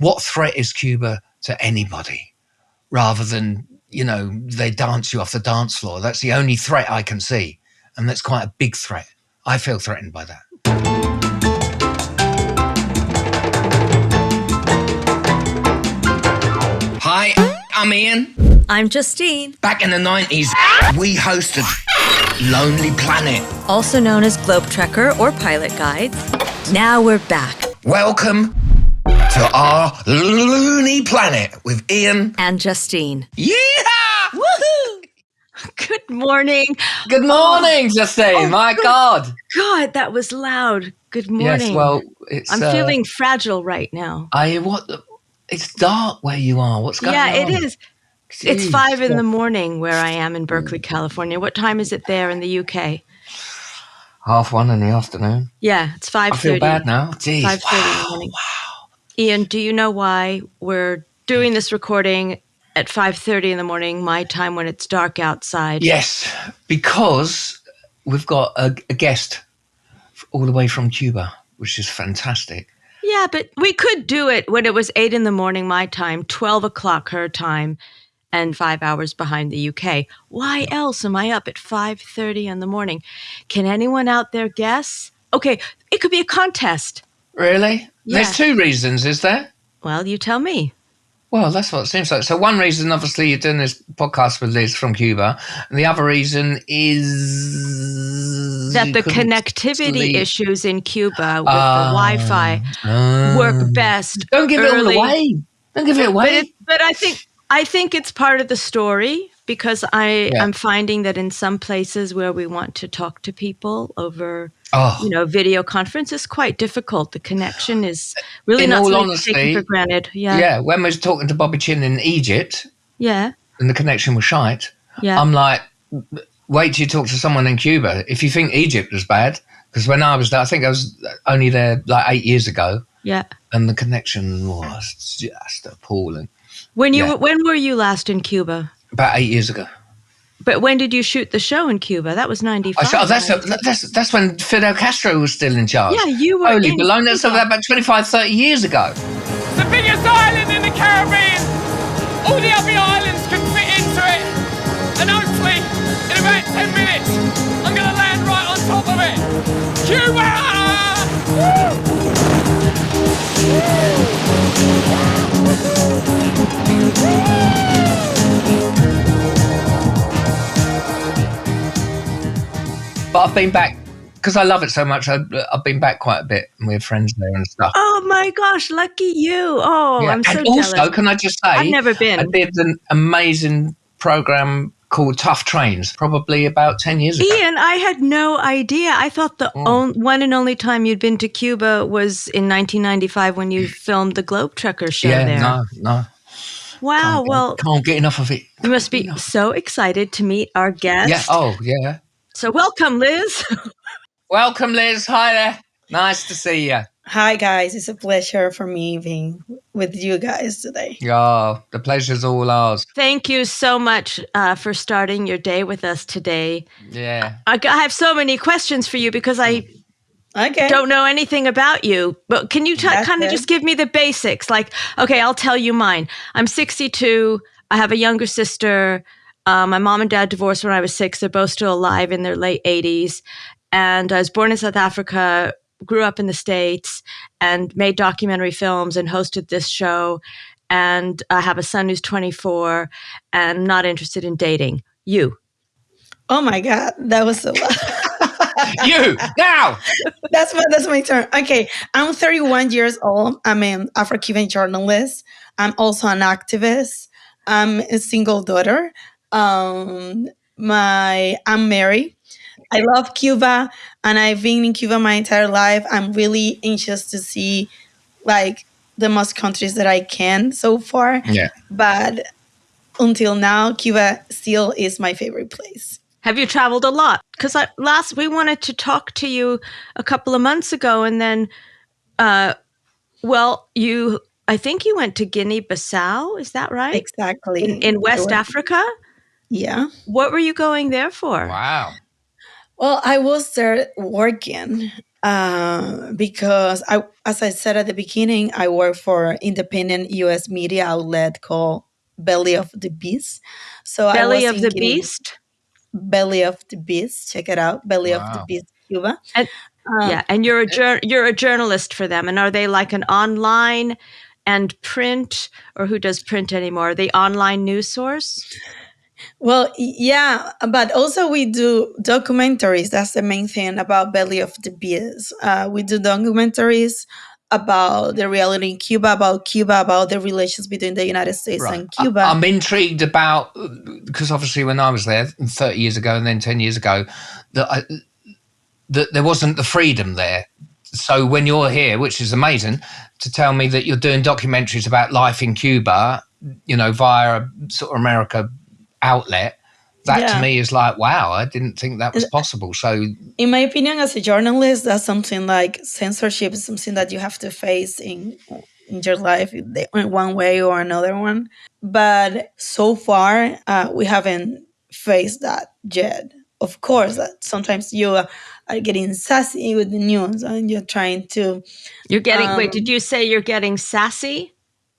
what threat is Cuba to anybody, rather than, they dance you off the dance floor. That's the only threat I can see. And that's quite a big threat. I feel threatened by that. Hi, I'm Ian. I'm Justine. Back in the 90s, we hosted Looney Planet, also known as Globe Trekker or Pilot Guides. Now we're back. Welcome to our Looney Planet with Ian and Justine. Yeah! Woohoo! Good morning. Good morning, Justine. My God. God, that was loud. Good morning. Yes, well, I'm feeling fragile right now. It's dark where you are. What's going on? Yeah, it is. Jeez. It's 5 a.m. where I am in Berkeley, California. What time is it there in the UK? 1:30 in the afternoon. Yeah, it's 5:30. I feel bad now. Jeez. 5:30 in the morning. Wow. Ian, do you know why we're doing this recording at 5:30 in the morning, my time, when it's dark outside? Yes, because we've got a guest all the way from Cuba, which is fantastic. Yeah, but we could do it when it was 8 in the morning my time, 12 o'clock her time, and 5 hours behind the UK. Why else am I up at 5:30 in the morning? Can anyone out there guess? Okay, it could be a contest. Really? Yeah. There's 2 reasons, is there? Well, you tell me. Well, that's what it seems like. So one reason, obviously, you're doing this podcast with Liz from Cuba. And the other reason is that the connectivity issues in Cuba with the Wi-Fi work best. Don't give early. it all away. Don't give it away. But I think it's part of the story, because I'm finding that in some places where we want to talk to people over video conference is quite difficult. The connection is really not something taken for granted. Yeah. When we was talking to Bobby Chin in Egypt, and the connection was shite, I'm like, wait till you talk to someone in Cuba. If you think Egypt was bad, because when I was there, I think I was only there like 8 years ago. Yeah. And the connection was just appalling. When were you last in Cuba? About 8 years ago. But when did you shoot the show in Cuba? That was 95. That's when Fidel Castro was still in charge. Yeah, you were Holy baloney, that's about 25, 30 years ago. It's the biggest island in the Caribbean. All the other islands can fit into it. And hopefully, in about 10 minutes, I'm going to land right on top of it. Cuba! But I've been back, because I love it so much, I've been back quite a bit, and we have friends there and stuff. Oh my gosh, lucky you. Oh, yeah. I'm so jealous. And also, can I just say, I've never been. I did an amazing program called Tough Trains, probably about 10 years ago. Ian, I had no idea. I thought the one and only time you'd been to Cuba was in 1995 when you filmed the Globe Trekker show there. No. Wow, Can't get enough of it. You must be so excited to meet our guest. Yeah, yeah. So welcome, Liz. Welcome, Liz. Hi there. Nice to see you. Hi, guys. It's a pleasure for me being with you guys today. Oh, the pleasure's all ours. Thank you so much for starting your day with us today. Yeah. I have so many questions for you because I don't know anything about you. But can you kind of just give me the basics? Like, okay, I'll tell you mine. I'm 62. I have a younger sister. My mom and dad divorced when I was 6. They're both still alive in their late 80s. And I was born in South Africa, grew up in the States, and made documentary films and hosted this show. And I have a son who's 24 and not interested in dating. You. Oh my God, that was a lot. You, now! That's my turn. Okay, I'm 31 years old. I'm an Afro-Cuban journalist. I'm also an activist. I'm a single daughter. I'm married. I love Cuba, and I've been in Cuba my entire life. I'm really anxious to see like the most countries that I can so far. Yeah. But until now, Cuba still is my favorite place. Have you traveled a lot? Because we wanted to talk to you a couple of months ago, and then, I think you went to Guinea-Bissau. Is that right? Exactly. In West Africa? Yeah. What were you going there for? Wow. Well, I was there working. because as I said at the beginning, I work for independent U.S. media outlet called Belly of the Beast. So Belly of the Beast? Belly of the Beast. Check it out. Belly of the Beast, Cuba. And you're a journalist for them. And are they like an online and print, or who does print anymore? Are they online news source? Well, yeah, but also we do documentaries. That's the main thing about Belly of the Beast. We do documentaries about the reality in Cuba, about the relations between the United States and Cuba. I'm intrigued about, because obviously when I was there 30 years ago and then 10 years ago, that there wasn't the freedom there. So when you're here, which is amazing, to tell me that you're doing documentaries about life in Cuba, via a sort of America outlet, that to me is like, wow, I didn't think that was possible. So in my opinion, as a journalist, that's something like censorship is something that you have to face in your life in one way or another one. But so far, we haven't faced that yet. Of course, that sometimes you are getting sassy with the news and you're trying to... You're getting... wait, did you say you're getting sassy?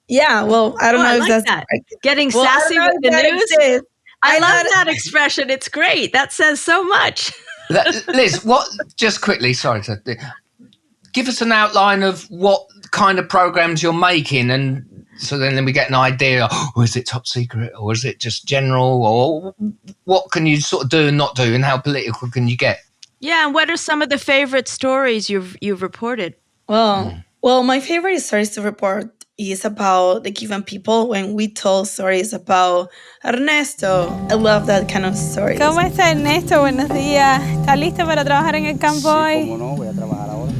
Yeah, well, I don't know if that's... That. Getting sassy with the news? Exists. I love that expression. It's great. That says so much. Liz, just quickly, sorry to... Give us an outline of what kind of programs you're making, and so then we get an idea, is it top secret or is it just general, or what can you sort of do and not do, and how political can you get? Yeah, and what are some of the favorite stories you've reported? Well, my favorite stories to report is about the Cuban people when we told stories about Ernesto. I love that kind of stories. ¿Cómo está Ernesto? Buenos días. ¿Está listo para trabajar en el campo hoy? Sí, cómo no, voy a trabajar ahora.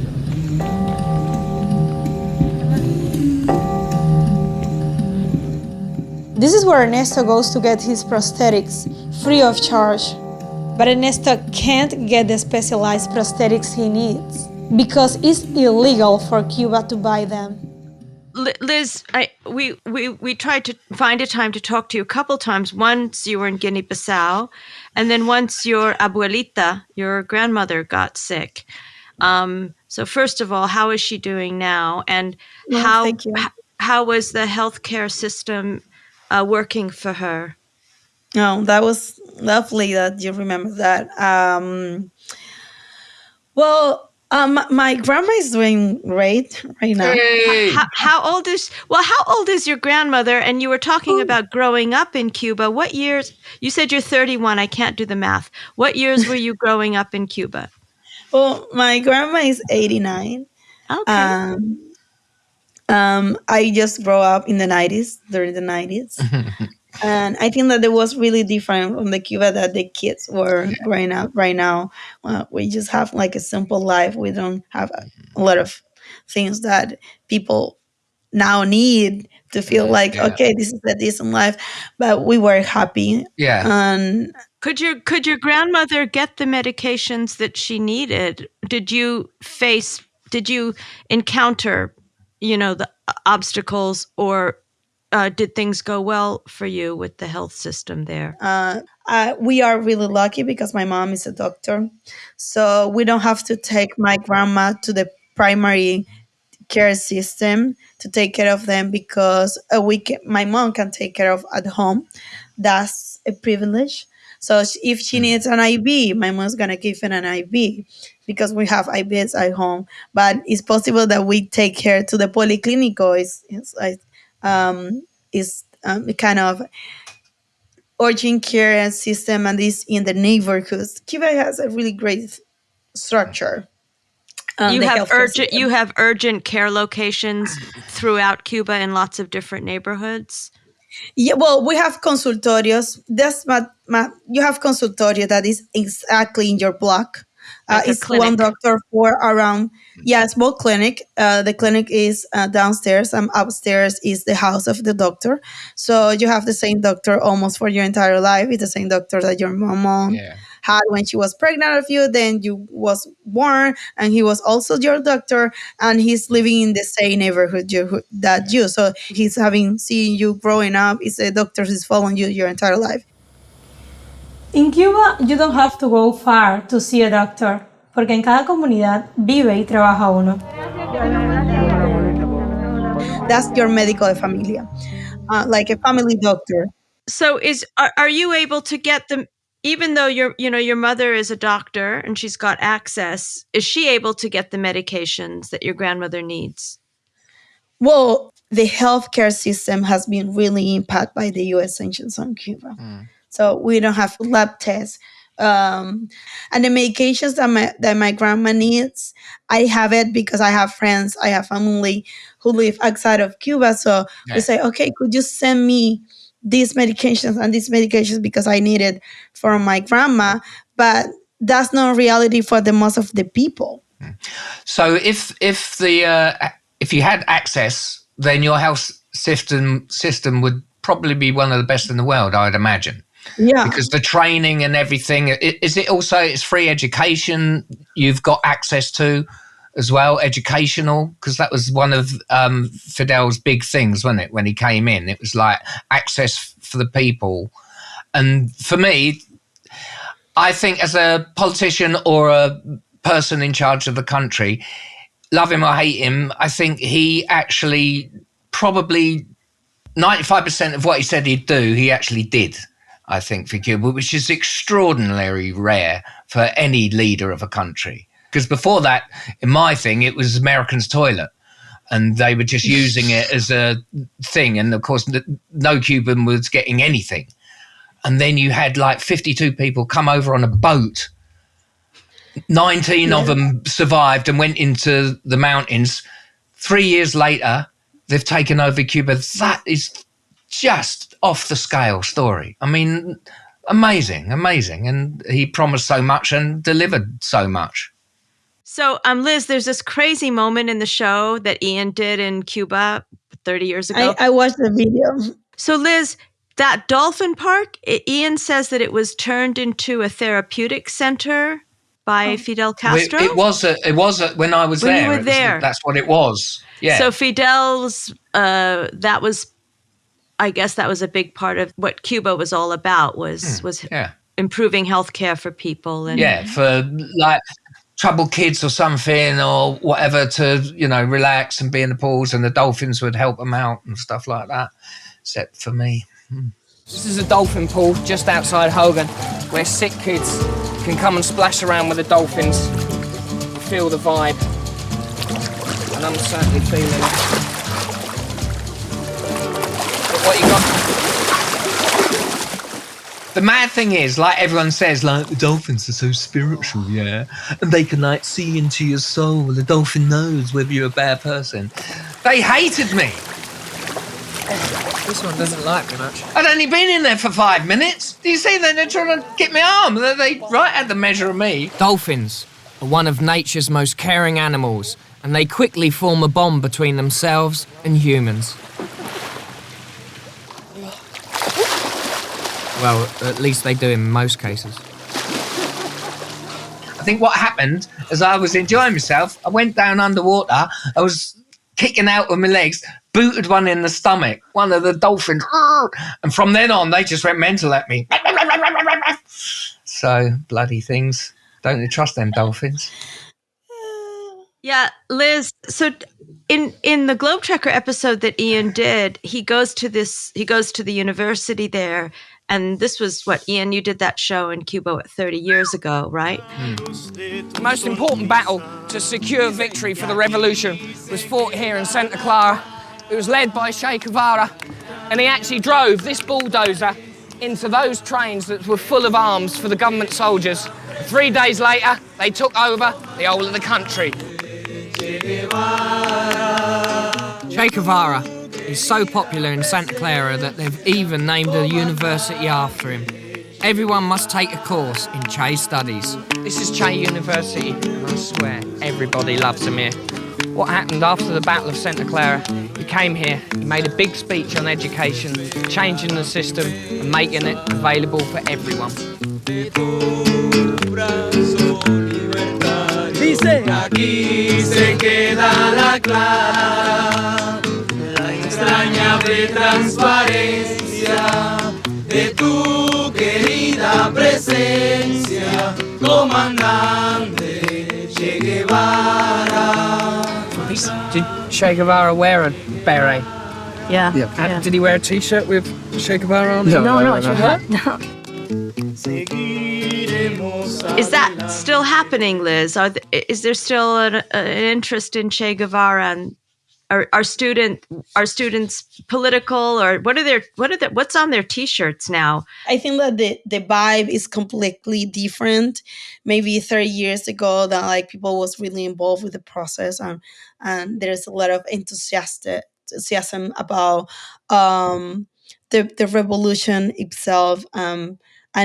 This is where Ernesto goes to get his prosthetics free of charge. But Ernesto can't get the specialized prosthetics he needs because it's illegal for Cuba to buy them. Liz, we tried to find a time to talk to you a couple times. Once you were in Guinea-Bissau, and then once your abuelita, your grandmother, got sick. So first of all, how is she doing now? And how was the healthcare system working for her? Oh, that was lovely that you remember that. My grandma is doing great right now. Hey. How old is your grandmother? And you were talking about growing up in Cuba. What years? You said you're 31. I can't do the math. What years were you growing up in Cuba? Well, my grandma is 89. Okay. I just grew up in the 90s, during the 90s. And I think that it was really different from the Cuba that the kids were growing up right now. We just have like a simple life. We don't have a lot of things that people now need to feel like, okay, this is a decent life. But we were happy. Yeah. And could your grandmother get the medications that she needed? Did you encounter, the obstacles, or did things go well for you with the health system there? We are really lucky because my mom is a doctor. So we don't have to take my grandma to the primary care system to take care of them because my mom can take care of at home. That's a privilege. So if she needs an IV, my mom's going to give her an IV because we have IVs at home. But it's possible that we take her to the policlinico. Is kind of urgent care system, and is in the neighborhoods. Cuba has a really great structure. You have urgent care locations throughout Cuba in lots of different neighborhoods. Yeah, well, we have consultorios. That's you have consultorio that is exactly in your block. It's one doctor for around, small clinic. The clinic is downstairs, and upstairs is the house of the doctor. So you have the same doctor almost for your entire life. It's the same doctor that your mom had when she was pregnant of you, then you was born, and he was also your doctor, and he's living in the same neighborhood that you. So he's seen you growing up. It's a doctor who's following you your entire life. In Cuba, you don't have to go far to see a doctor. porque en cada comunidad vive y trabaja uno. That's your médico de familia, like a family doctor. So are you able to get them, even though your mother is a doctor and she's got access, is she able to get the medications that your grandmother needs? Well, the healthcare system has been really impacted by the U.S. sanctions on Cuba. So we don't have lab tests. And the medications that my grandma needs, I have it because I have friends, I have family who live outside of Cuba. So we say, okay, could you send me these medications and these medications because I need it for my grandma? But that's not reality for the most of the people. So if you had access, then your health system would probably be one of the best in the world, I'd imagine. Yeah. Because the training and everything, is it also, it's free education you've got access to as well, educational? Because that was one of Fidel's big things, wasn't it, when he came in? It was like access for the people. And for me, I think as a politician or a person in charge of the country, love him or hate him, I think he actually probably 95% of what he said he'd do, he actually did, I think, for Cuba, which is extraordinarily rare for any leader of a country. Because before that, in my thing, it was Americans' toilet. And they were just using it as a thing. And of course, no Cuban was getting anything. And then you had like 52 people come over on a boat. 19 of them survived and went into the mountains. 3 years later, they've taken over Cuba. That is just off the scale story. I mean, amazing. And he promised so much and delivered so much. So, Liz, there's this crazy moment in the show that Ian did in Cuba 30 years ago. I watched the video. So, Liz, that dolphin park, Ian says that it was turned into a therapeutic center by Fidel Castro. It was when I was there. You were there. That's what it was. Yeah. So Fidel's, that was, I guess that was a big part of what Cuba was all about, was improving healthcare for people. And for like troubled kids or something or whatever to, relax and be in the pools, and the dolphins would help them out and stuff like that, except for me. This is a dolphin pool just outside Hogan, where sick kids can come and splash around with the dolphins, feel the vibe, and I'm certainly feeling it. What you got? The mad thing is, like everyone says, like the dolphins are so spiritual, and they can like see into your soul. The dolphin knows whether you're a bad person. They hated me. This one doesn't like me much. I'd only been in there for 5 minutes. Do you see? They're trying to get my arm. They right at the measure of me. Dolphins are one of nature's most caring animals, and they quickly form a bond between themselves and humans. Well, at least they do in most cases. I think what happened is I was enjoying myself. I went down underwater. I was kicking out with my legs, booted one in the stomach, one of the dolphins. And from then on, they just went mental at me. So, bloody things. Don't you trust them dolphins? Yeah, Liz, so in the Globe Trekker episode that Ian did, he goes to the university there. And this was what, Ian, you did that show in Cuba 30 years ago, right? The most important battle to secure victory for the revolution was fought here in Santa Clara. It was led by Che Guevara, and he actually drove this bulldozer into those trains that were full of arms for the government soldiers. 3 days later, they took over the whole of the country. Che Guevara is so popular in Santa Clara that they've even named a university after him. Everyone must take a course in Che studies. This is Che University, and I swear everybody loves him here. What happened after the Battle of Santa Clara? He came here, he made a big speech on education, changing the system and making it available for everyone. Dice, aquí se queda la clara, la extrañable transparencia de tu querida presencia, comandante. Che Guevara. Did Che Guevara wear a beret? Yeah. Did he wear a T-shirt with Che Guevara on it? No. Is that still happening, Liz? Is there still an interest in Che Guevara, and are students political, or what's on their T-shirts now? I think that the vibe is completely different. Maybe 30 years ago, that like people was really involved with the process, and there's a lot of enthusiasm about the revolution itself, and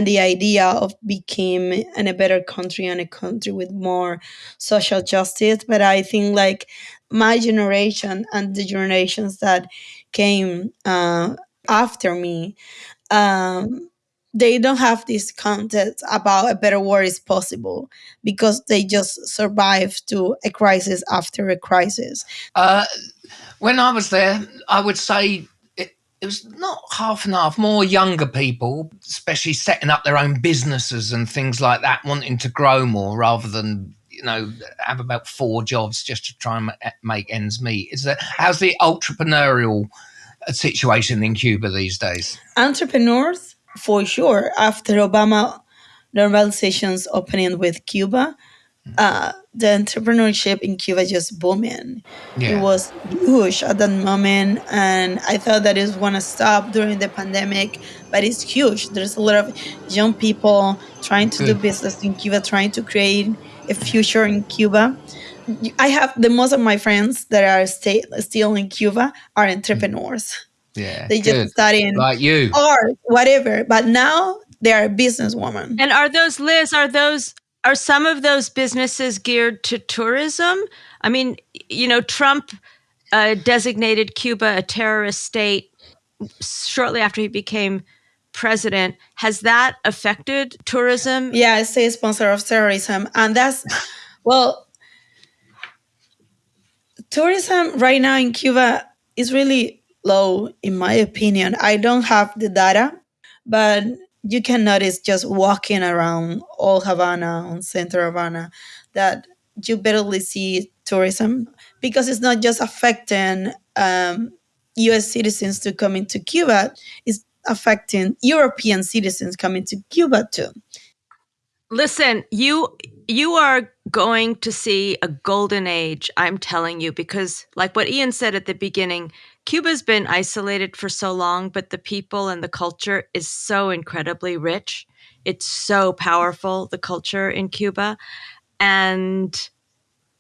the idea of becoming a better country, and a country with more social justice. But I think like my generation and the generations that came after me, they don't have this concept about a better world is possible, because they just survived to a crisis after a crisis. When I was there, I would say it was not half and half, more younger people, especially setting up their own businesses and things like that, wanting to grow more rather than, have about 4 jobs just to try and make ends meet. How's the entrepreneurial situation in Cuba these days? Entrepreneurs, for sure. After Obama normalization's opening with Cuba, the entrepreneurship in Cuba just booming. Yeah. It was huge at that moment, and I thought that it was going to stop during the pandemic, but it's huge. There's a lot of young people trying to do business in Cuba, trying to create a future in Cuba. I have most of my friends that are still in Cuba are entrepreneurs. Yeah, they just studying like you, art, whatever, but now they are businesswomen. And are those, Liz, are some of those businesses geared to tourism? I mean, Trump designated Cuba a terrorist state shortly after he became president. Has that affected tourism? Yeah, it's a sponsor of terrorism. And that's, tourism right now in Cuba is really low, in my opinion. I don't have the data, but you can notice just walking around Old Havana, on Central Havana, that you barely see tourism, because it's not just affecting U.S. citizens to come into Cuba, it's affecting European citizens coming to Cuba too. Listen, you are going to see a golden age, I'm telling you, because like what Ian said at the beginning, Cuba's been isolated for so long, but the people and the culture is so incredibly rich. It's so powerful, the culture in Cuba. And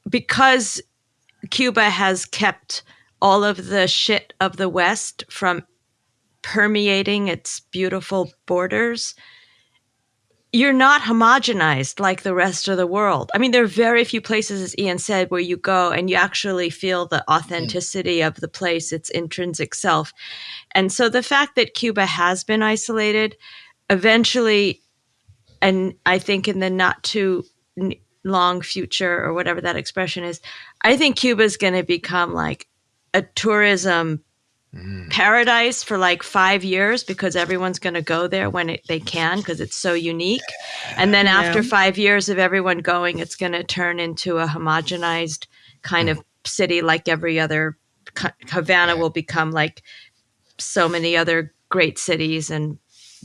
because Cuba has kept all of the shit of the West from permeating its beautiful borders, you're not homogenized like the rest of the world. I mean, there are very few places, as Ian said, where you go and you actually feel the authenticity of the place, its intrinsic self. And so the fact that Cuba has been isolated, eventually, and I think in the not too long future, or whatever that expression is, I think Cuba is going to become like a tourism paradise for like 5 years, because everyone's going to go there when they can, because it's so unique. And then after 5 years of everyone going, it's going to turn into a homogenized kind of city like every other. Havana will become like so many other great cities, and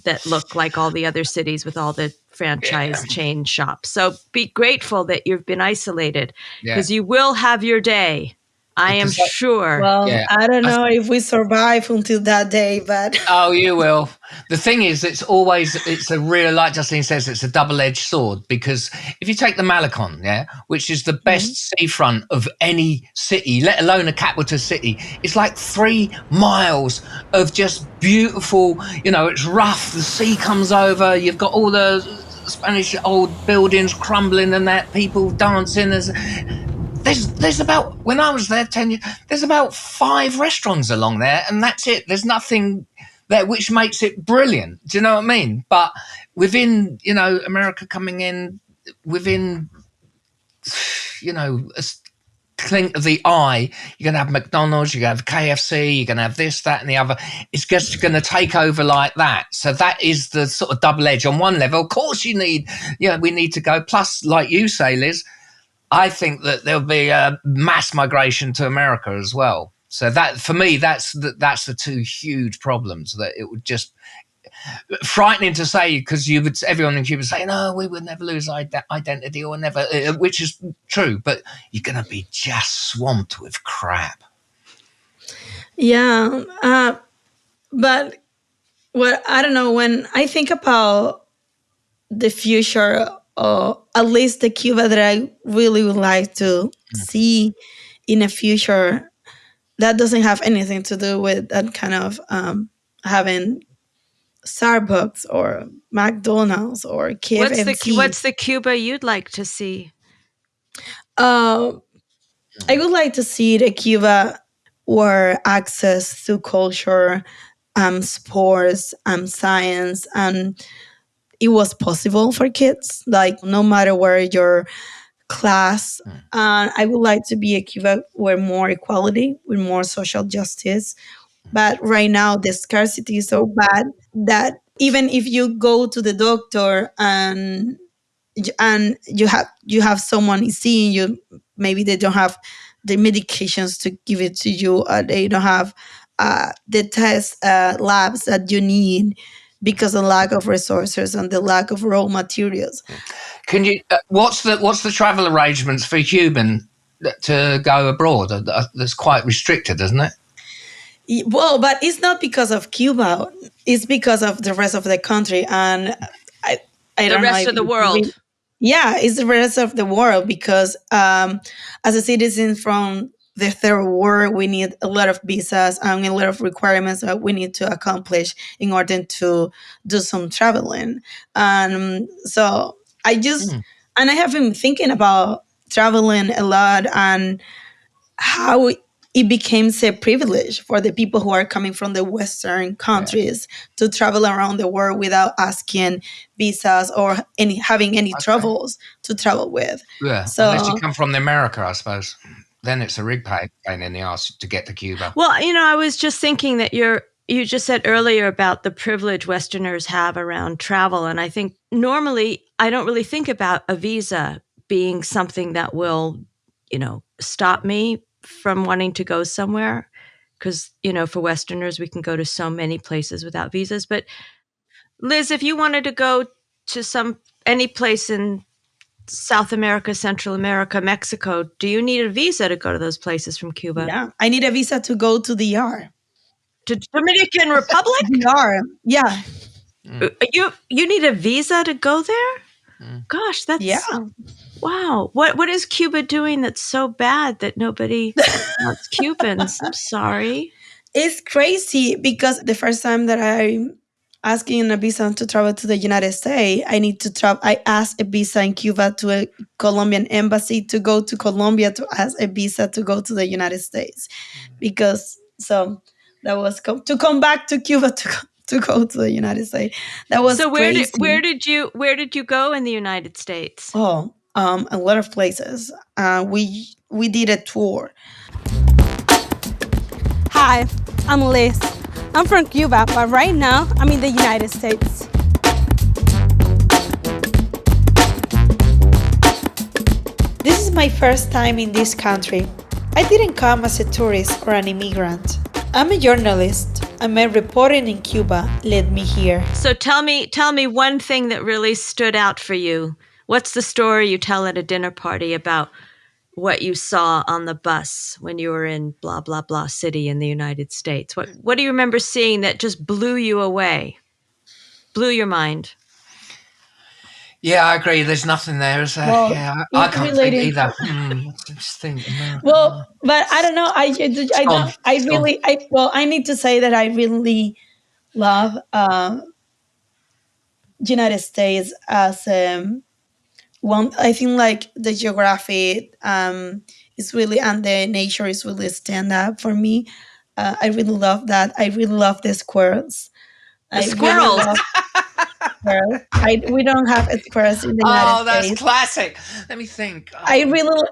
that look like all the other cities with all the franchise chain shops. So be grateful that you've been isolated, because you will have your day. I am sure. Well, I don't know if we survive until that day, but... Oh, you will. The thing is, it's a real, like Justine says, it's a double-edged sword, because if you take the Malecon, which is the best seafront of any city, let alone a capital city, it's like 3 miles of just beautiful, it's rough, the sea comes over, you've got all the Spanish old buildings crumbling and that, people dancing. There's about, when I was there 10 years, there's about 5 restaurants along there, and that's it. There's nothing there, which makes it brilliant. Do you know what I mean? But within, America coming in, within, a clink of the eye, you're going to have McDonald's, you're going to have KFC, you're going to have this, that, and the other. It's just going to take over like that. So that is the sort of double edge. On one level, of course we need to go. Plus, like you say, Liz, I think that there'll be a mass migration to America as well. So that, for me, that's the two huge problems. That it would just frightening to say, because everyone in Cuba say, no, we would never lose identity or never, which is true, but you're going to be just swamped with crap. Yeah, but I don't know, when I think about the future, or at least the Cuba that I really would like to see in the future, that doesn't have anything to do with that kind of having Starbucks or McDonald's or KFC. What's the Cuba you'd like to see? I would like to see the Cuba where access to culture, sports, science, and it was possible for kids, like no matter where your class. And I would like to be a Cuba where more equality, with more social justice. But right now, the scarcity is so bad that even if you go to the doctor and you have someone seeing you, maybe they don't have the medications to give it to you, or they don't have the test labs that you need because of lack of resources and the lack of raw materials. Can you? What's the travel arrangements for a Cuban to go abroad? That's quite restricted, isn't it? Well, but it's not because of Cuba. It's because of the rest of the country, and I don't know. The rest of the world. Yeah, it's the rest of the world, because as a citizen from the third world, we need a lot of visas and a lot of requirements that we need to accomplish in order to do some traveling. So I just, and I have been thinking about traveling a lot and how it became a privilege for the people who are coming from the Western countries to travel around the world without asking visas or having any troubles to travel with. Yeah, so, unless you come from America, I suppose. Then it's a rig pain in the arse to get to Cuba. Well, I was just thinking that you just said earlier about the privilege Westerners have around travel. And I think normally I don't really think about a visa being something that will, stop me from wanting to go somewhere. Because, for Westerners, we can go to so many places without visas. But Liz, if you wanted to go to any place in South America, Central America, Mexico, do you need a visa to go to those places from Cuba? Yeah, I need a visa to go to DR. To Dominican Republic? DR, yeah. You need a visa to go there? Gosh, that's... Yeah. Wow. What is Cuba doing that's so bad that nobody wants Cubans? I'm sorry. It's crazy, because the first time that I'm asking a visa to travel to the United States, I asked a visa in Cuba to a Colombian embassy to go to Colombia to ask a visa to go to the United States. That was to come back to Cuba to go to the United States. That was crazy. So where did you go in the United States? Oh, a lot of places. We did a tour. Hi, I'm Liz. I'm from Cuba, but right now I'm in the United States. This is my first time in this country. I didn't come as a tourist or an immigrant. I'm a journalist, and my reporting in Cuba led me here. So tell me one thing that really stood out for you. What's the story you tell at a dinner party about what you saw on the bus when you were in blah, blah, blah city in the United States? What do you remember seeing that just blew you away? Blew your mind? Yeah, I agree. There's nothing there, is there? Well, yeah, I can't think either. Well, but I don't know. I need to say that I really love United States as one. I think like the geography is really, and the nature is really stand up for me. I really love that. I really love the squirrels. Squirrels. We don't have squirrels in the United States. Oh, that's classic. Let me think.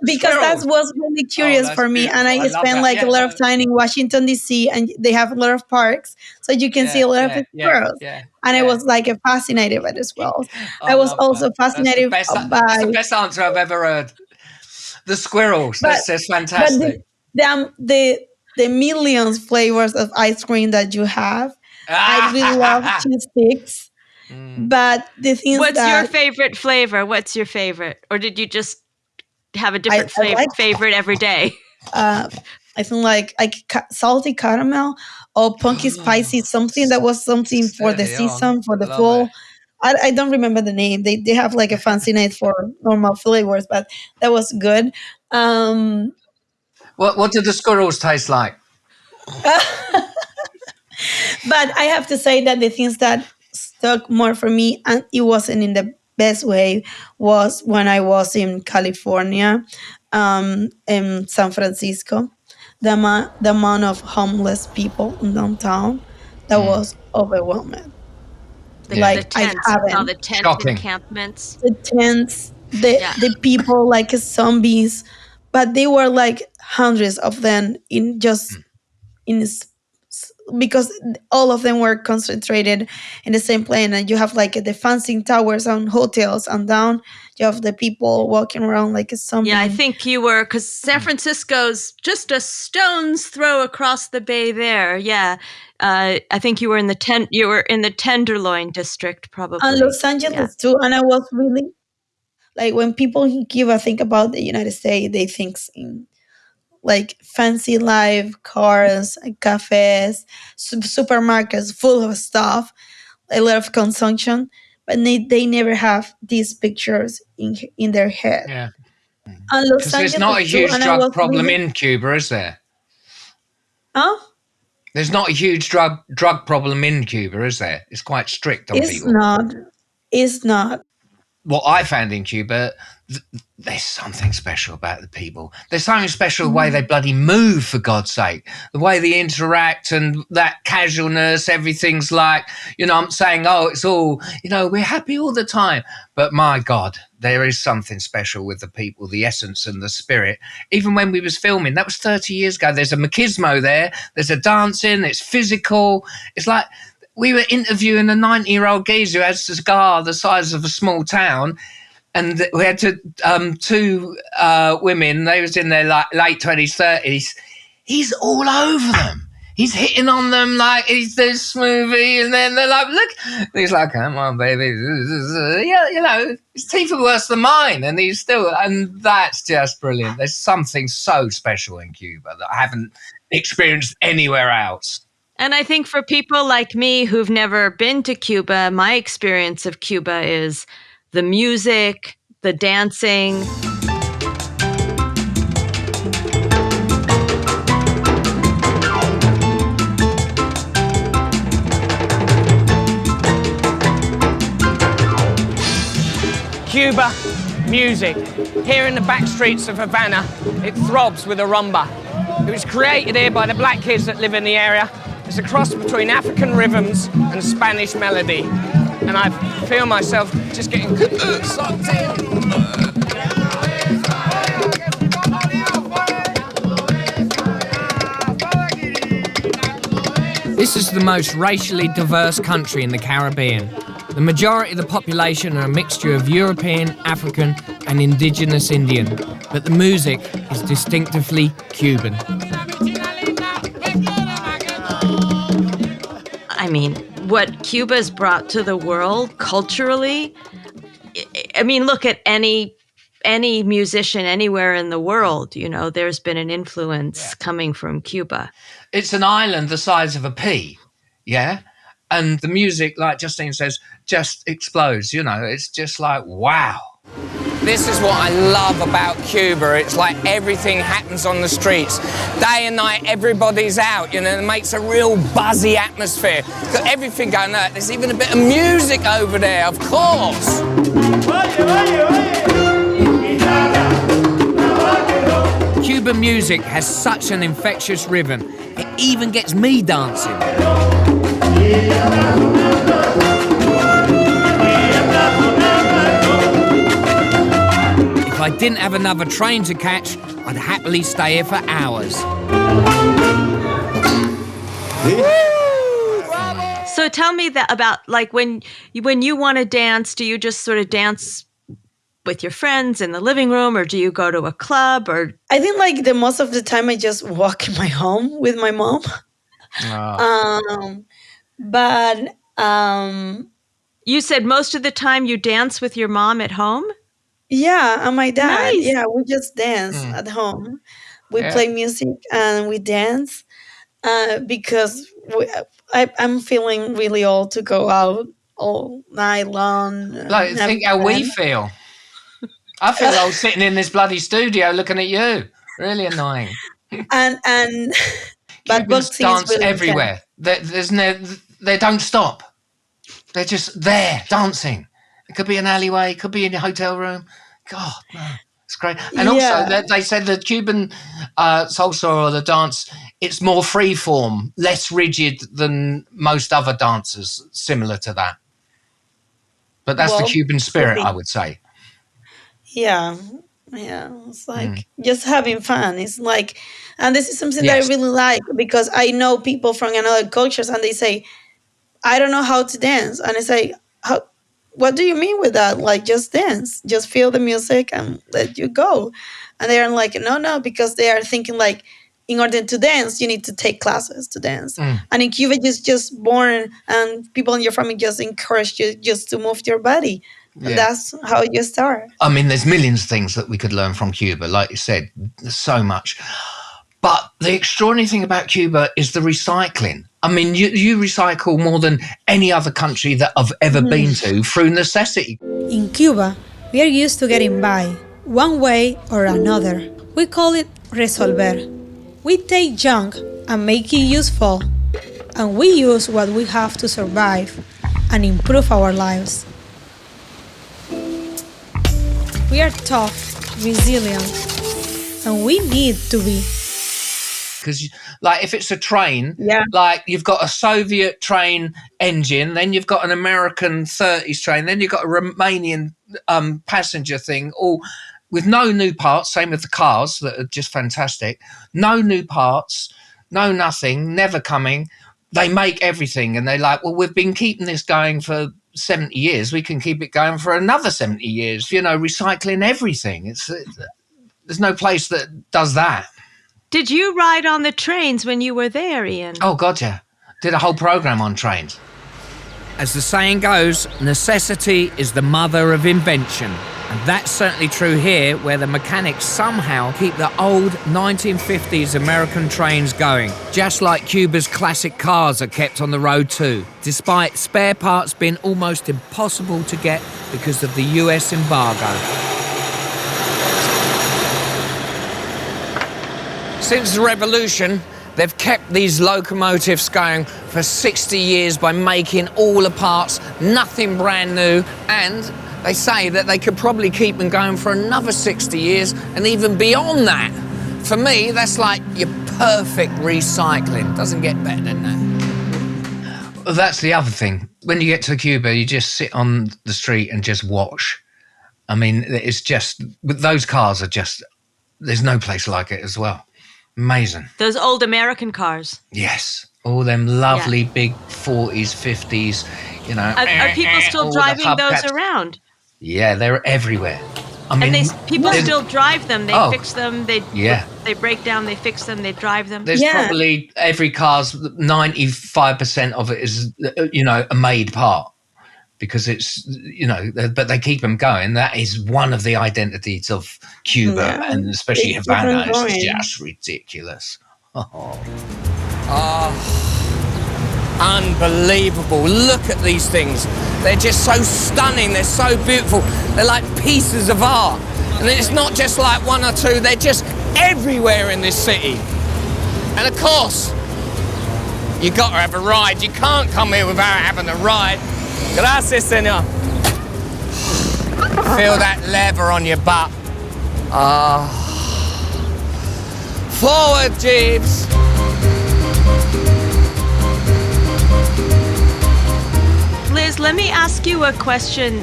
Because that was really curious for me. Beautiful. And I spent a lot of time in Washington, D.C., and they have a lot of parks. So you can see a lot of squirrels. And I was fascinated by the squirrels. I was also fascinated by... That's the best answer I've ever heard. The squirrels. That's fantastic. But the millions flavors of ice cream that you have. I really love cheese sticks. But the thing What's your favorite flavor? What's your favorite? Or did you just have a different favorite every day? I think like salty caramel or punky spicy, something that was something for the season, for the fall. I don't remember the name. They have like a fancy name for normal flavors, but that was good. What did the squirrels taste like? But I have to say that the things that stuck more for me, and it wasn't in the best way, was when I was in California, in San Francisco. The amount of homeless people in downtown, that was overwhelming. The tent encampments. The tents, the people like zombies, but they were like hundreds of them because all of them were concentrated in the same plane, and you have like the fancy towers and hotels, and down you have the people walking around like a zombie. Yeah, I think you were, because San Francisco's just a stone's throw across the bay there. Yeah, I think you were in the Tenderloin district, probably. And Los Angeles too. And I was really like, when people in Cuba think about the United States, they think in like fancy life, cars, cafes, supermarkets full of stuff, a lot of consumption, but they never have these pictures in their head. Yeah. Because there's not a huge drug problem in Cuba, is there? Huh? There's not a huge drug problem in Cuba, is there? It's quite strict on people. It's not. What I found in Cuba, there's something special about the people. There's something special the way they bloody move, for God's sake. The way they interact and that casualness, everything's like, I'm saying, it's all, we're happy all the time. But my God, there is something special with the people, the essence and the spirit. Even when we was filming, that was 30 years ago, there's a machismo there, there's a dancing, it's physical. It's like, we were interviewing a 90-year-old geezer who had a cigar the size of a small town, and we had two women. They was in their late 20s, 30s. He's all over them. He's hitting on them like he's this smoothie, and then they're like, look. And he's like, come on, baby. Yeah, his teeth are worse than mine, and he's still, and that's just brilliant. There's something so special in Cuba that I haven't experienced anywhere else. And I think for people like me who've never been to Cuba, my experience of Cuba is the music, the dancing. Cuba, music. Here in the back streets of Havana, it throbs with a rumba. It was created here by the black kids that live in the area. It's a cross between African rhythms and Spanish melody. And I feel myself just getting sucked in. This is the most racially diverse country in the Caribbean. The majority of the population are a mixture of European, African, and indigenous Indian. But the music is distinctively Cuban. I mean, what Cuba's brought to the world culturally, I mean, look at any musician anywhere in the world, there's been an influence coming from Cuba. It's an island the size of a pea, yeah? And the music, like Justine says, just explodes, it's just like, wow. This is what I love about Cuba. It's like everything happens on the streets. Day and night, everybody's out, it makes a real buzzy atmosphere. Got everything going on. There's even a bit of music over there, of course. Cuban music has such an infectious rhythm. It even gets me dancing. If I didn't have another train to catch, I'd happily stay here for hours. So tell me that about, like, when you want to dance, do you just sort of dance with your friends in the living room, or do you go to a club? Or I think like the most of the time I just walk in my home with my mom. But you said most of the time you dance with your mom at home? Yeah, and my dad. Nice. Yeah, we just dance at home. We play music and we dance because I'm feeling really old to go out all night long. Like, think how we feel. I feel old sitting in this bloody studio looking at you. Really annoying. And Cubans dance really everywhere. They don't stop. They're just there dancing. It could be an alleyway, it could be in a hotel room. God, man, it's great. And also, they said the Cuban salsa or the dance, it's more free form, less rigid than most other dances similar to that. But that's the Cuban spirit, I would say. Yeah. It's like just having fun. It's like, and this is something that I really like because I know people from another cultures and they say, I don't know how to dance. And I say, what do you mean with that? Like, just dance, just feel the music and let you go. And they are like, no, because they are thinking like, in order to dance, you need to take classes to dance. And in Cuba, just born and people in your family just encourage you just to move your body. Yeah. And that's how you start. I mean, there's millions of things that we could learn from Cuba. Like you said, there's so much. But the extraordinary thing about Cuba is the recycling. I mean, you recycle more than any other country that I've ever been to through necessity. In Cuba, we are used to getting by, one way or another. We call it resolver. We take junk and make it useful, and we use what we have to survive and improve our lives. We are tough, resilient, and we need to be. Because, like, if it's a train, like you've got a Soviet train engine, then you've got an American 30s train, then you've got a Romanian passenger thing, all with no new parts. Same with the cars that are just fantastic. No new parts, no nothing, never coming. They make everything, and they're like, well, we've been keeping this going for 70 years. We can keep it going for another 70 years. You know, recycling everything. There's no place that does that. Did you ride on the trains when you were there, Ian? Oh, God, yeah. Did a whole program on trains. As the saying goes, necessity is the mother of invention. And that's certainly true here, where the mechanics somehow keep the old 1950s American trains going, just like Cuba's classic cars are kept on the road too, despite spare parts being almost impossible to get because of the US embargo. Since the revolution, they've kept these locomotives going for 60 years by making all the parts, nothing brand new, and they say that they could probably keep them going for another 60 years and even beyond that. For me, that's like your perfect recycling. Doesn't get better than that. Well, that's the other thing. When you get to Cuba, you just sit on the street and just watch. I mean, it's just, those cars are just, there's no place like it as well. Amazing. Those old American cars. Yes. All them lovely big 40s, 50s, you know. Are people still driving those around? Yeah, they're everywhere. I mean, people still drive them. They fix them. They break down. They fix them. They drive them. There's probably every car's 95% of it is, you know, a made part because it's, you know, but they keep them going. That is one of the identities of Cuba and especially Havana. It's just ridiculous. Unbelievable. Look at these things. They're just so stunning. They're so beautiful. They're like pieces of art. And it's not just like one or two. They're just everywhere in this city. And of course, you got to have a ride. You can't come here without having a ride. Gracias, senor. Feel that leather on your butt. Forward, Jeeves. Liz, let me ask you a question.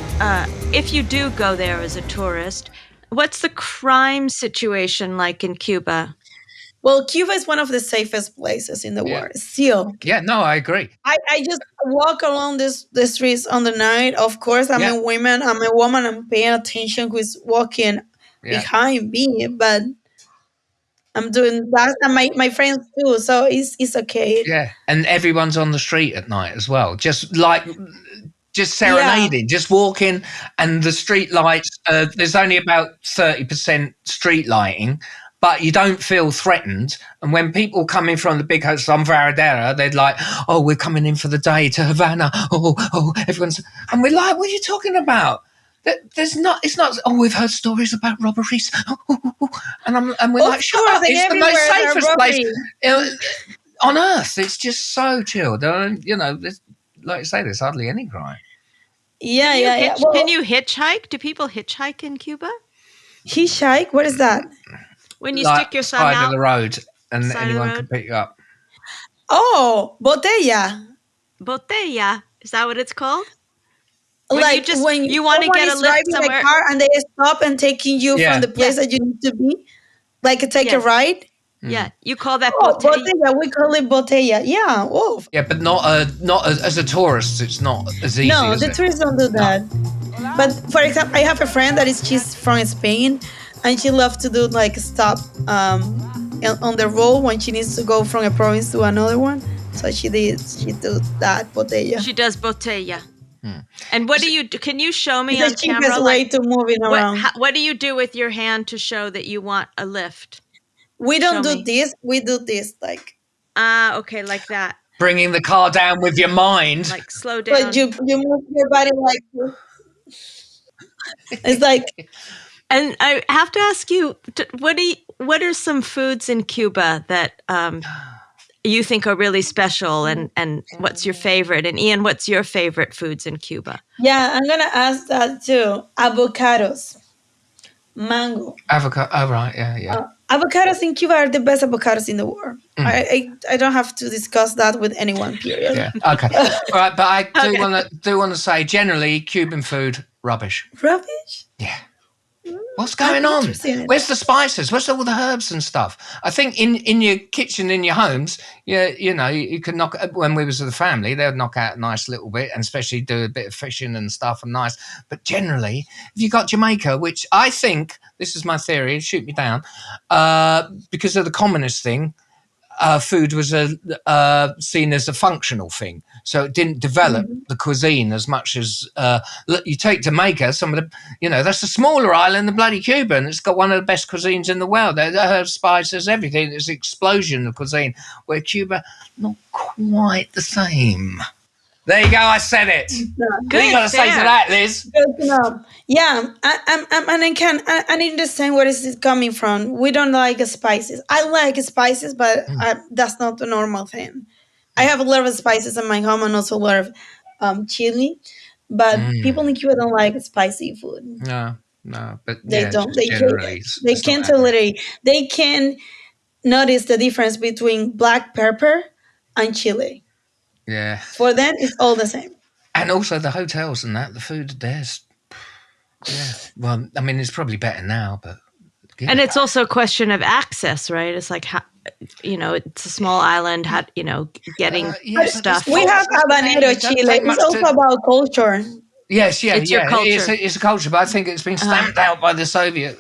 If you do go there as a tourist, what's the crime situation like in Cuba? Well, Cuba is one of the safest places in the world. Still. Yeah, no, I agree. I just walk along the streets on the night. Of course, I'm a woman. I'm paying attention who's walking behind me, but I'm doing that, and my friends too. So it's okay. Yeah, and everyone's on the street at night as well. Just serenading, just walking, and the street lights. There's only about 30% street lighting, but you don't feel threatened. And when people come in from the big hotels on Varadero, they're like, "Oh, we're coming in for the day to Havana." Oh, everyone's, and we're like, "What are you talking about?" It's not. Oh, we've heard stories about robberies, and we're like, "Shut up! It's the most safest place on earth." It's just so chilled. Like you say, there's hardly any crime. Yeah. Can you hitchhike? Do people hitchhike in Cuba? Hitchhike? What is that? When you stick your thumb out side of the road, and anyone can pick you up. Oh, botella. Botella. Is that what it's called? When you want to get a lift somewhere, a car and they stop and taking you from the place that you need to be, like take a ride. Yeah, you call that botella. We call it botella. Yeah. Oh. Yeah, but not as a tourist. It's not as easy. No, the tourists don't do that. But for example, I have a friend she's from Spain, and she loves to do like stop on the road when she needs to go from a province to another one. So she does that botella. She does botella. And what do you do? Can you show me on camera? It's the cheapest way to move it around. What do you do with your hand to show that you want a lift? We don't do this. We do this like. Okay, like that. Bringing the car down with your mind. Like slow down. But you move your body like this. It's like. And I have to ask you, what are some foods in Cuba that you think are really special, and what's your favorite? And Ian, what's your favorite foods in Cuba? Yeah, I'm going to ask that too. Avocados. Mango. Avocado. Oh, right. Yeah. Avocados in Cuba are the best avocados in the world. I don't have to discuss that with anyone, period. Yeah. Okay. All right, but I do want to say, generally, Cuban food, rubbish. Rubbish? Yeah. What's going on? Where's the spices? Where's all the herbs and stuff? I think in your kitchen, in your homes, you can knock. When we was with the family, they would knock out a nice little bit, and especially do a bit of fishing and stuff, and nice. But generally, if you got Jamaica, which I think, this is my theory, shoot me down, because of the communist thing, food was seen as a functional thing, so it didn't develop the cuisine as much as you take Jamaica. Some of the, that's a smaller island than bloody Cuba, and it's got one of the best cuisines in the world. The herbs, spices, everything. There's an explosion of cuisine. Where Cuba, not quite the same. There you go. I said it. What are you got to say to that, Liz? Good to know. Yeah, I understand where this is coming from. We don't like spices. I like spices, but that's not the normal thing. I have a lot of spices in my home, and also a lot of chili. But people in Cuba don't like spicy food. No, but they don't. They can't tolerate. They can notice the difference between black pepper and chili. Yeah. For them, it's all the same. And also the hotels and that, the food there's, yeah. Well, I mean, it's probably better now, but. Yeah. And it's also a question of access, right? It's like, it's a small island, getting stuff. We have habanero chili. It's also about culture. Yes, it's your culture. It's a culture, but I think it's been stamped out by the Soviet.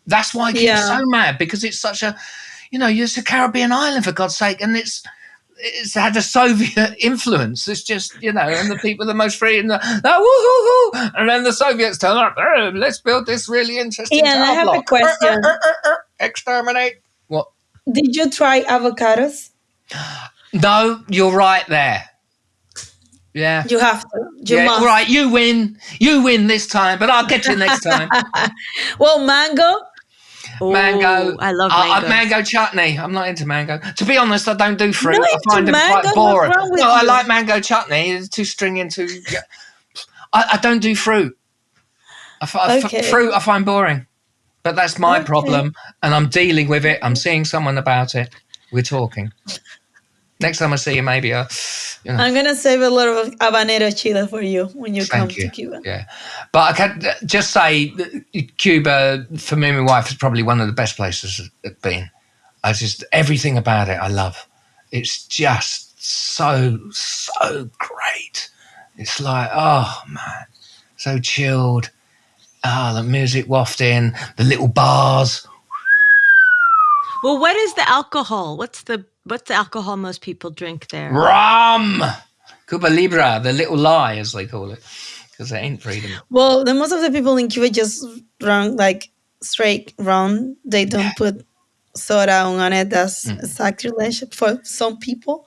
That's why I get so mad, because it's such a, it's a Caribbean island, for God's sake, and it's had a Soviet influence. It's just, and the people are the most free, and woo-hoo-hoo, and then the Soviets turn up, let's build this really interesting tower I have block. A question. Exterminate. What? Did you try avocados? No, you're right there. Yeah. You have to. You must. Right, you win. You win this time, but I'll get you next time. Well, mango. Mango. I love mango. Mango chutney. I'm not into mango. To be honest, I don't do fruit. I find them quite boring. No, I like mango chutney. It's too stringy and too. I don't do fruit. Fruit I find boring. But that's my problem, and I'm dealing with it. I'm seeing someone about it. We're talking. Next time I see you, maybe I'm going to save a lot of habanero chili for you when you come to Cuba. Yeah. But I can just say that Cuba, for me and my wife, is probably one of the best places it's been. Everything about it I love. It's just so great. It's like, oh man, so chilled. The music wafting, the little bars. Well, what is the alcohol? What's the alcohol most people drink there? Rum! Cuba Libre, the little lie, as they call it, because it ain't freedom. Well, most of the people in Cuba just drink like straight rum. They don't put soda on it. That's sacrilege for some people.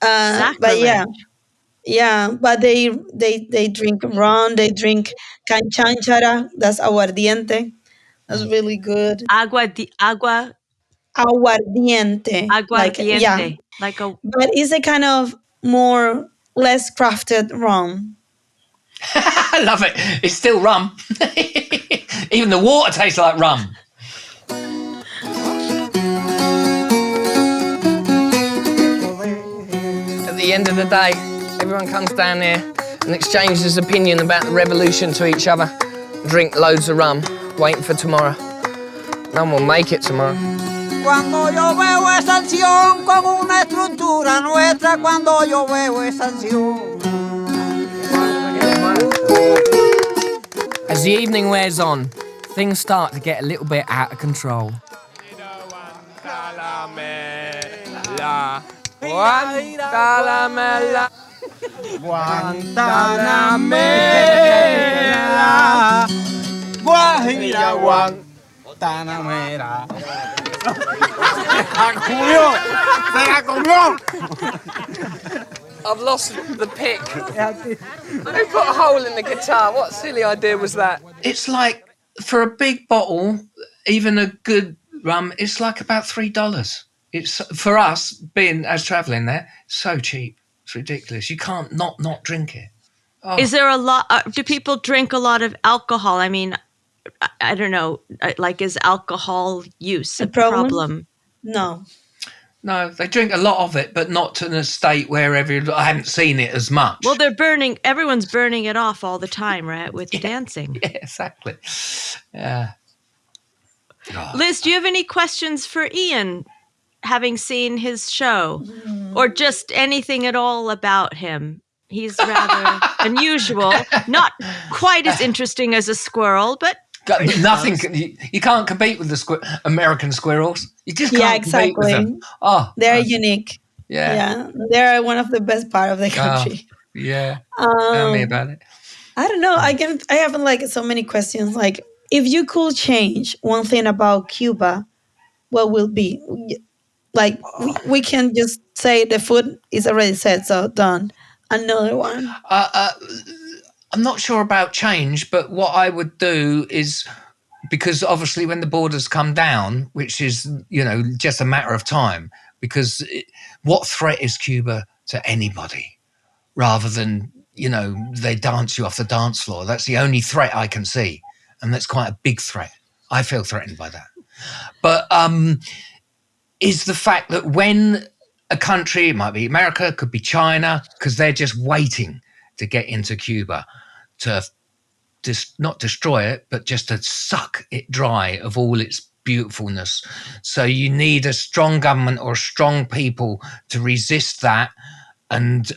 But but they drink rum. They drink canchanchara. That's aguardiente. That's really good. Aguardiente. But it's a kind of more less crafted rum. I love it. It's still rum. Even the water tastes like rum. At the end of the day, everyone comes down there and exchanges opinion about the revolution to each other. Drink loads of rum, waiting for tomorrow. No one will make it tomorrow. Cuando yo veo esa acción como una estructura nuestra, cuando yo veo esa acción. As the evening wears on, things start to get a little bit out of control. Guantanamera. Guajira, Guantanamera. Se la comió. I've lost the pick. Who put a hole in the guitar? What silly idea was that? It's like, for a big bottle, even a good rum, it's like about $3. It's, for us, being as travelling there, so cheap. It's ridiculous. You can't not drink it. Oh. Is there a lot? Do people drink a lot of alcohol? I mean, I don't know. Like, is alcohol use a problem? No. No, they drink a lot of it, but not to a state where I haven't seen it as much. Well, everyone's burning it off all the time, right, with dancing. Yeah, exactly. Yeah. Oh. Liz, do you have any questions for Ian, having seen his show? Or just anything at all about him? He's rather unusual, not quite as interesting as a squirrel, but... Nothing. You can't compete with the American squirrels. You just can't compete with them. Oh, they're unique. Yeah, they're one of the best part of the country. Yeah, tell me about it. I don't know. I have like so many questions. Like, if you could change one thing about Cuba, what will be? Like, we can just say the food is already set, so done. Another one. I'm not sure about change, but what I would do is, because obviously when the borders come down, which is, just a matter of time, because what threat is Cuba to anybody rather than, they dance you off the dance floor? That's the only threat I can see. And that's quite a big threat. I feel threatened by that. But is the fact that when a country, it might be America, could be China, because they're just waiting to get into Cuba, to not destroy it, but just to suck it dry of all its beautifulness. So you need a strong government or strong people to resist that and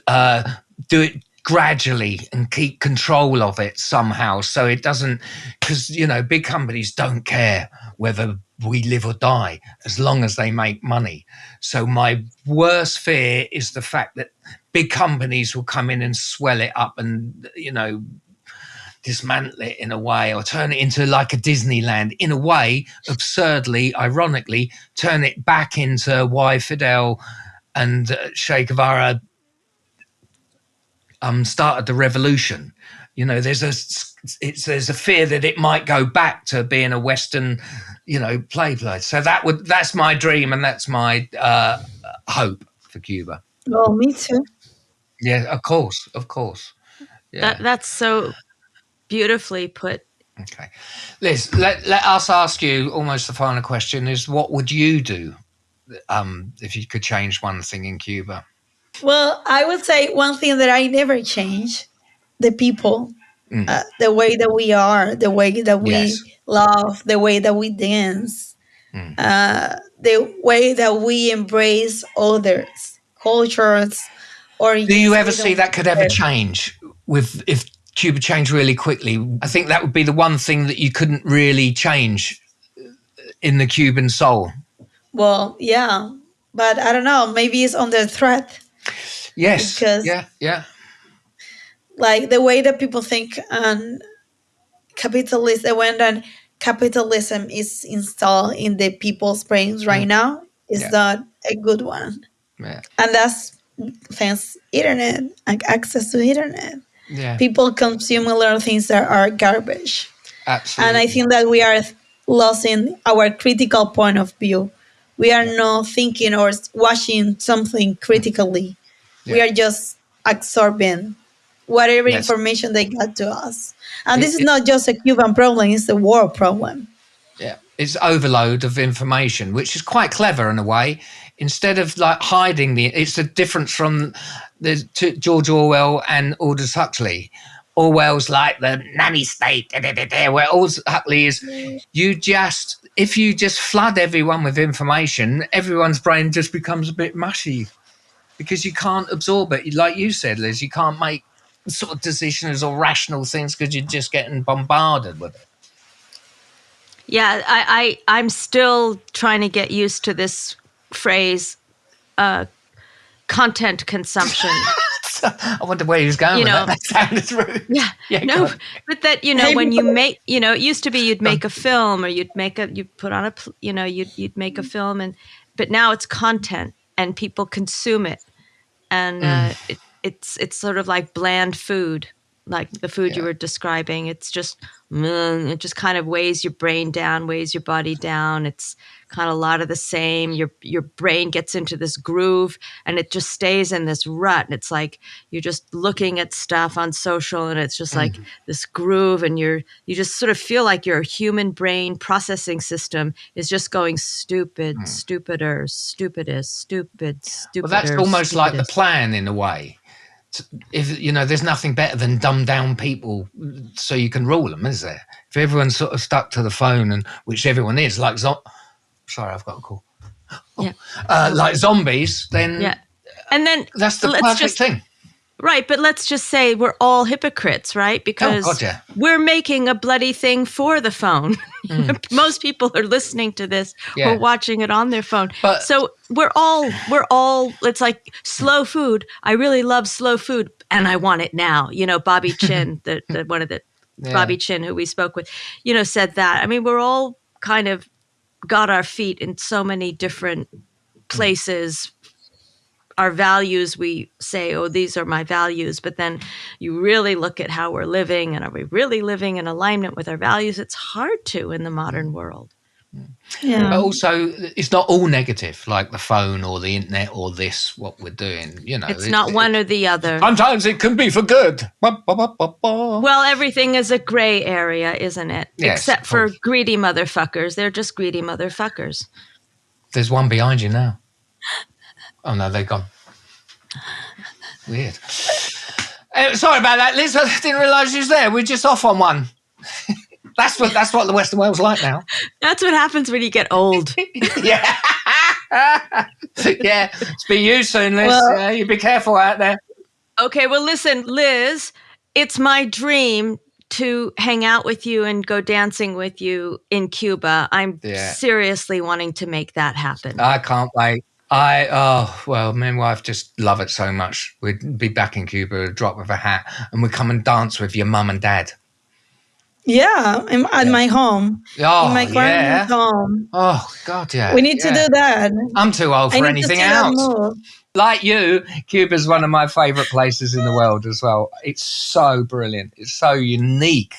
do it gradually and keep control of it somehow. So it doesn't, because, big companies don't care whether we live or die as long as they make money. So my worst fear is the fact that big companies will come in and swell it up and, dismantle it in a way, or turn it into like a Disneyland in a way, absurdly, ironically, turn it back into why Fidel and Che Guevara started the revolution. There's a fear that it might go back to being a Western, place. So that's my dream, and that's my hope for Cuba. Well, me too. Yeah, of course. Yeah. That's so beautifully put. Okay. Liz, let us ask you almost the final question is, what would you do if you could change one thing in Cuba? Well, I would say one thing that I never change, the people, the way that we are, the way that we love, the way that we dance. the way that we embrace others, cultures. Or do you ever see that could ever change if Cuba changed really quickly? I think that would be the one thing that you couldn't really change in the Cuban soul. Well, yeah, but I don't know. Maybe it's under threat. Yes. Because, yeah. Like the way that people think on capitalism, when capitalism is installed in the people's brains right now, is not a good one. Yeah. And that's thanks internet, like access to internet. Yeah. People consume a lot of things that are garbage. Absolutely. And I think that we are losing our critical point of view. We are not thinking or watching something critically. We are just absorbing whatever information they got to us. And this is not just a Cuban problem, it's a world problem. Yeah, it's overload of information, which is quite clever in a way. Instead of like hiding it's the difference from George Orwell and Aldous Huxley. Orwell's like the nanny state, where Aldous Huxley is if you just flood everyone with information, everyone's brain just becomes a bit mushy because you can't absorb it. Like you said, Liz, you can't make sort of decisions or rational things because you're just getting bombarded with it. Yeah, I'm still trying to get used to this phrase, content consumption. I wonder where he was going with that. That sounded rude. Yeah, no, but that, when you make, it used to be you'd make a film or you'd make you'd make a film, but now it's content and people consume it. And it's sort of like bland food, like the food you were describing. It's just, it just kind of weighs your brain down, weighs your body down. It's kind of a lot of the same. Your brain gets into this groove and it just stays in this rut. And it's like you're just looking at stuff on social and it's just like this groove, and you just sort of feel like your human brain processing system is just going stupider. Well, that's almost like the plan in a way. If there's nothing better than dumb down people so you can rule them, is there? If everyone's sort of stuck to the phone, and which everyone is, like sorry, I've got a call. Like zombies, then and then that's the perfect thing. Right, but let's just say we're all hypocrites, right? Because we're making a bloody thing for the phone. Most people are listening to this or watching it on their phone. So we're all, it's like slow food. I really love slow food and I want it now. Bobby Chin, one of the Bobby Chin who we spoke with, said that. I mean, we're all kind of got our feet in so many different places. Our values, we say, oh, these are my values. But then you really look at how we're living, and are we really living in alignment with our values? It's hard to in the modern world. Yeah. But also, it's not all negative, like the phone or the internet or what we're doing. It's not one or the other. Sometimes it can be for good. Well, everything is a gray area, isn't it? Yes, except for greedy motherfuckers. They're just greedy motherfuckers. There's one behind you now. Oh, no, they're gone. Weird. Sorry about that, Liz. I didn't realise you was there. We're just off on one. That's what the Western world's like now. That's what happens when you get old. Yeah. It's be you soon, Liz. You be careful out there. Okay, well, listen, Liz, it's my dream to hang out with you and go dancing with you in Cuba. I'm seriously wanting to make that happen. I can't wait. Me and wife just love it so much. We'd be back in Cuba, a drop of a hat, and we'd come and dance with your mum and dad. Yeah, at my home. Oh, in my grandma's home. Oh, God, yeah. We need to do that. I'm too old for anything else. Like you, Cuba's one of my favourite places in the world as well. It's so brilliant. It's so unique.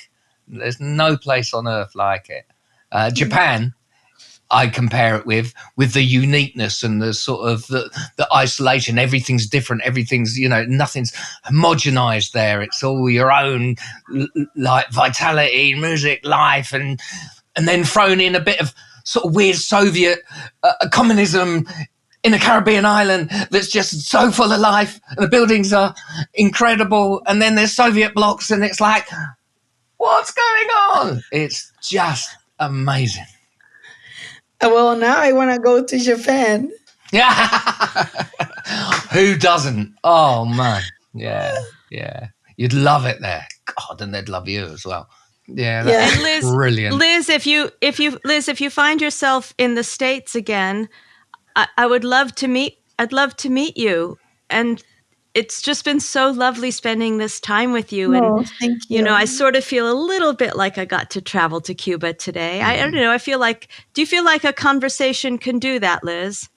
There's no place on earth like it. Japan, I compare it with the uniqueness and the sort of the isolation. Everything's different. Everything's, nothing's homogenized there. It's all your own, like vitality, music, life, and then thrown in a bit of sort of weird Soviet communism in a Caribbean island that's just so full of life, and the buildings are incredible. And then there's Soviet blocks, and it's like, what's going on? It's just amazing. Well, now I want to go to Japan. Who doesn't? Oh, man. Yeah. You'd love it there. God, and they'd love you as well. Yeah, that's Liz, brilliant. Liz, if you find yourself in the States again, I would love to meet. I'd love to meet you, and it's just been so lovely spending this time with you. And thank you. I sort of feel a little bit like I got to travel to Cuba today. I don't know. Do you feel like a conversation can do that, Liz?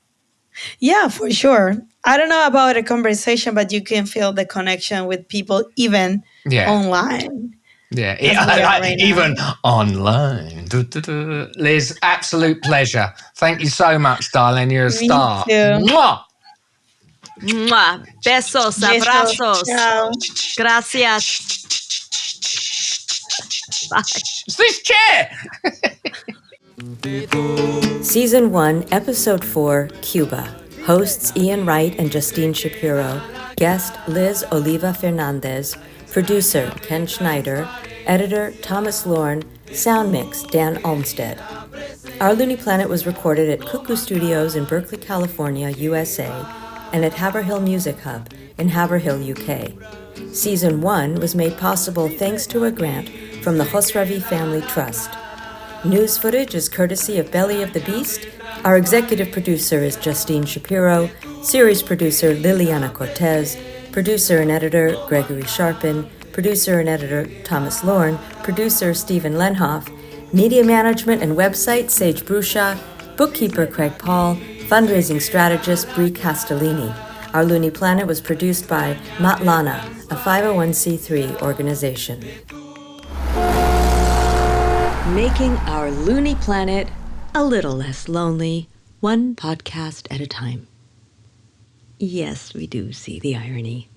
Yeah, for sure. I don't know about a conversation, but you can feel the connection with people even online. Yeah, even online. Liz, absolute pleasure. Thank you so much, darling. You're a star. Me too. Mwah! Mwah. Besos, abrazos. Ciao. Gracias. Bye. It's this chair. Season 1, Episode 4, Cuba. Hosts Ian Wright and Justine Shapiro. Guest Liz Oliva Fernández. Producer Ken Schneider. Editor Thomas Lorne. Sound mix Dan Olmsted. Our Looney Planet was recorded at Cuckoo Studios in Berkeley, California, USA, and at Haverhill Music Hub in Haverhill, UK. Season 1 was made possible thanks to a grant from the Hosravi Family Trust. News footage is courtesy of Belly of the Beast. Our executive producer is Justine Shapiro, series producer Liliana Cortez, producer and editor Gregory Sharpin, producer and editor Thomas Lorne, producer Stephen Lenhoff, media management and website Sage Brusha, bookkeeper Craig Paul, fundraising strategist Brie Castellini. Our Looney Planet was produced by Matlana, a 501c3 organization. Making our Looney Planet a little less lonely, one podcast at a time. Yes, we do see the irony.